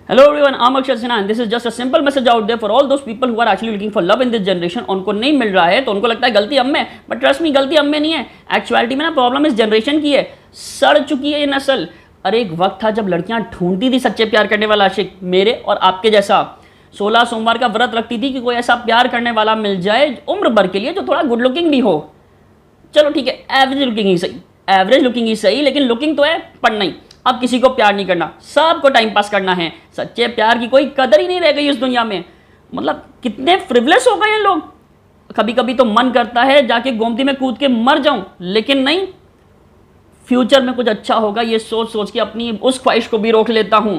Hello everyone, I'm Akshay Sinha and this is just a simple message out there for all those people who are actually looking for love in this generation। उनको नहीं मिल रहा है तो उनको लगता है गलती हम में, बट ट्रस्ट मी गलती हम में नहीं है। एक्चुअलिटी में ना प्रॉब्लम इस जनरेशन की है, सड़ चुकी है ये नस्ल। अरे एक वक्त था जब लड़कियां ढूंढती थी सच्चे प्यार करने वाला आशिक, मेरे और आपके जैसा। 16 सोमवार का व्रत रखती थी कि कोई ऐसा प्यार करने वाला मिल जाए उम्र भर के लिए जो थोड़ा गुड लुकिंग भी हो। चलो ठीक है, एवरेज लुकिंग ही सही, एवरेज लुकिंग ही सही, लेकिन लुकिंग तो है पर नहीं। अब किसी को प्यार नहीं करना, सबको टाइम पास करना है। सच्चे प्यार की कोई कदर ही नहीं रह गई इस दुनिया में। मतलब कितने फ्रिवलेस हो गए हैं लोग। कभी कभी तो मन करता है जाके गोमती में कूद के मर जाऊं, लेकिन नहीं, फ्यूचर में कुछ अच्छा होगा ये सोच सोच के अपनी उस ख्वाहिश को भी रोक लेता हूं।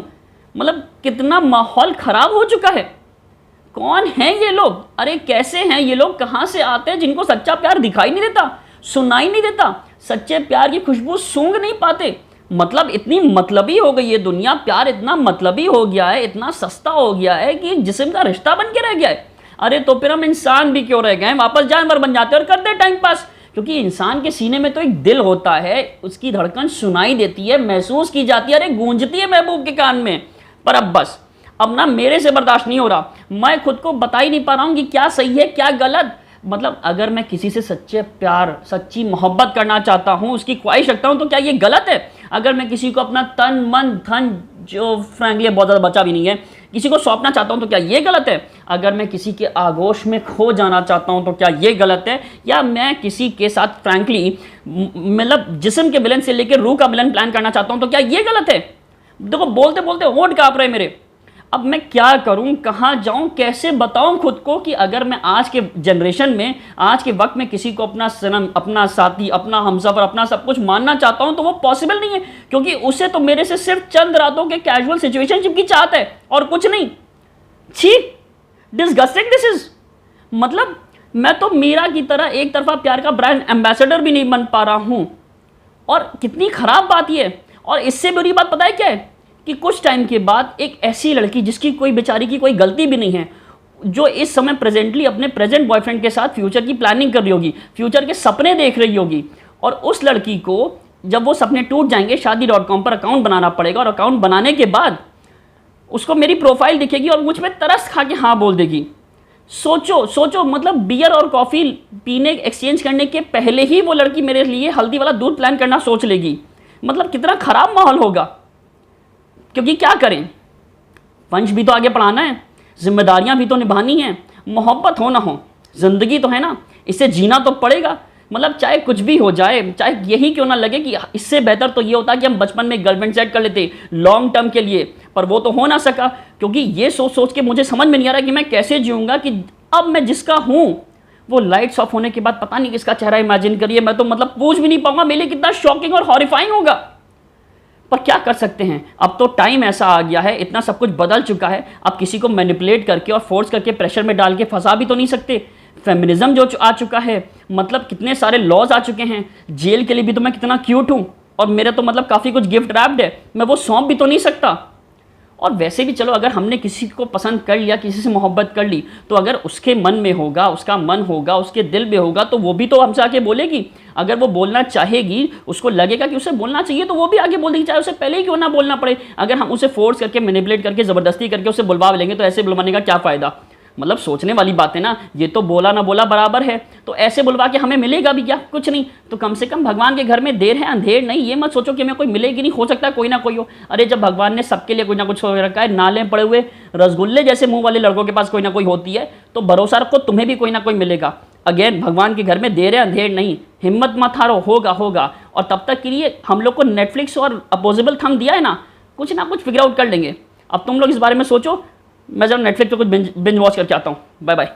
मतलब कितना माहौल खराब हो चुका है। कौन है ये लोग? अरे कैसे हैं ये लोग? कहां से आते हैं जिनको सच्चा प्यार दिखाई नहीं देता, सुनाई नहीं देता, सच्चे प्यार की खुशबू सूंघ नहीं पाते। मतलब इतनी मतलबी हो गई ये दुनिया, प्यार इतना मतलबी हो गया है, इतना सस्ता हो गया है कि जिस्म का रिश्ता बन के रह गया है। अरे तो फिर हम इंसान भी क्यों रह गए? वापस जानवर बन जाते हैं और करते टाइम पास। क्योंकि इंसान के सीने में तो एक दिल होता है, उसकी धड़कन सुनाई देती है, महसूस की जाती है, अरे गूंजती है महबूब के कान में। पर अब बस, अब ना मेरे से बर्दाश्त नहीं हो रहा। मैं खुद को बता ही नहीं पा रहा हूँ कि क्या सही है क्या गलत। मतलब अगर मैं किसी से सच्चे प्यार, सच्ची मोहब्बत करना चाहता हूँ, उसकी ख्वाहिश रखता हूँ, तो क्या ये गलत है? अगर मैं किसी को अपना तन मन धन, जो फ्रैंकली बहुत ज़्यादा बचा भी नहीं है, किसी को सौंपना चाहता हूँ, तो क्या ये गलत है? अगर मैं किसी के आगोश में खो जाना चाहता हूँ, तो क्या ये गलत है? या मैं किसी के साथ फ्रैंकली मतलब जिस्म के मिलन से लेकर रूह का मिलन प्लान करना चाहता हूँ, तो क्या ये गलत है? देखो बोलते बोलते होंठ कांप रहे मेरे। अब मैं क्या करूं, कहां जाऊं, कैसे बताऊं खुद को कि अगर मैं आज के जनरेशन में, आज के वक्त में किसी को अपना सनम, अपना साथी, अपना हमसफर, अपना सब कुछ मानना चाहता हूं, तो वो पॉसिबल नहीं है। क्योंकि उसे तो मेरे से सिर्फ चंद रातों के कैजुअल सिचुएशनशिप की चाहत है और कुछ नहीं। छी, डिस्गस्टिंग दिस इज। मतलब मैं तो मीरा की तरह एक तरफा प्यार का ब्रांड एम्बेसडर भी नहीं बन पा रहा हूं। और कितनी खराब बात यह है। और इससे बुरी बात पता है क्या है? कि कुछ टाइम के बाद एक ऐसी लड़की जिसकी कोई बेचारी की कोई गलती भी नहीं है, जो इस समय प्रेजेंटली अपने प्रेजेंट बॉयफ्रेंड के साथ फ्यूचर की प्लानिंग कर रही होगी, फ्यूचर के सपने देख रही होगी, और उस लड़की को जब वो सपने टूट जाएंगे, शादी.com पर अकाउंट बनाना पड़ेगा, और अकाउंट बनाने के बाद उसको मेरी प्रोफाइल दिखेगी और मुझ पर तरस खा के हाँ बोल देगी। सोचो सोचो, मतलब बियर और कॉफ़ी पीने एक्सचेंज करने के पहले ही वो लड़की मेरे लिए हल्दी वाला दूध प्लान करना सोच लेगी। मतलब कितना खराब माहौल होगा। क्योंकि क्या करें, वंश भी तो आगे पढ़ाना है, जिम्मेदारियां भी तो निभानी हैं। मोहब्बत हो ना हो, ज़िंदगी तो है ना, इसे जीना तो पड़ेगा। मतलब चाहे कुछ भी हो जाए, चाहे यही क्यों ना लगे कि इससे बेहतर तो ये होता कि हम बचपन में गर्लफ्रेंड सेट कर लेते लॉन्ग टर्म के लिए, पर वो तो हो ना सका। क्योंकि ये सोच सोच के मुझे समझ में नहीं आ रहा कि मैं कैसे जीऊँगा कि अब मैं जिसका हूँ वो लाइट्स ऑफ होने के बाद पता नहीं किसका चेहरा इमेजिन करिए। मैं तो मतलब पूछ भी नहीं पाऊंगा, मेरे लिए कितना शॉकिंग और हॉरिफाइंग होगा। पर क्या कर सकते हैं, अब तो टाइम ऐसा आ गया है, इतना सब कुछ बदल चुका है। अब किसी को मैनिपुलेट करके और फोर्स करके प्रेशर में डाल के फंसा भी तो नहीं सकते। फेमिनिज्म जो आ चुका है, मतलब कितने सारे लॉज आ चुके हैं। जेल के लिए भी तो मैं कितना क्यूट हूँ, और मेरे तो मतलब काफ़ी कुछ गिफ्ट रैप्ड है, मैं वो सौंप भी तो नहीं सकता। और वैसे भी चलो, अगर हमने किसी को पसंद कर लिया, किसी से मोहब्बत कर ली, तो अगर उसके मन में होगा, उसका मन होगा, उसके दिल में होगा, तो वो भी तो हमसे आके बोलेगी। अगर वो बोलना चाहेगी, उसको लगेगा कि उसे बोलना चाहिए, तो वो भी आगे बोल देगी, चाहे उसे पहले ही क्यों ना बोलना पड़े। अगर हम उसे फोर्स करके, मैनिपुलेट करके, ज़बरदस्ती करके उसे बुलवा लेंगे, तो ऐसे बुलवाने का क्या फ़ायदा? मतलब सोचने वाली बात है ना। ये तो बोला ना बोला बराबर है, तो ऐसे बुलवा के हमें मिलेगा भी क्या? कुछ नहीं। तो कम से कम भगवान के घर में देर है अंधेर नहीं। ये मत सोचो कि हमें कोई मिलेगी नहीं, हो सकता है कोई ना कोई हो। अरे जब भगवान ने सबके लिए कुछ ना कुछ रखा है, नाले पड़े हुए रसगुल्ले जैसे मुंह वाले लड़कों के पास कोई ना कोई होती है, तो भरोसा रखो तुम्हें भी कोई ना कोई मिलेगा। अगेन, भगवान के घर में देर है अंधेर नहीं। हिम्मत मत हारो, होगा होगा। और तब तक के लिए हम लोग को नेटफ्लिक्स और अपोजिबल थंब दिया है ना, कुछ फिगर आउट कर लेंगे। अब तुम लोग इस बारे में सोचो। मैं जब नेटफ्लिक्स पे कुछ बिंज वॉच करके आता हूँ। Bye bye.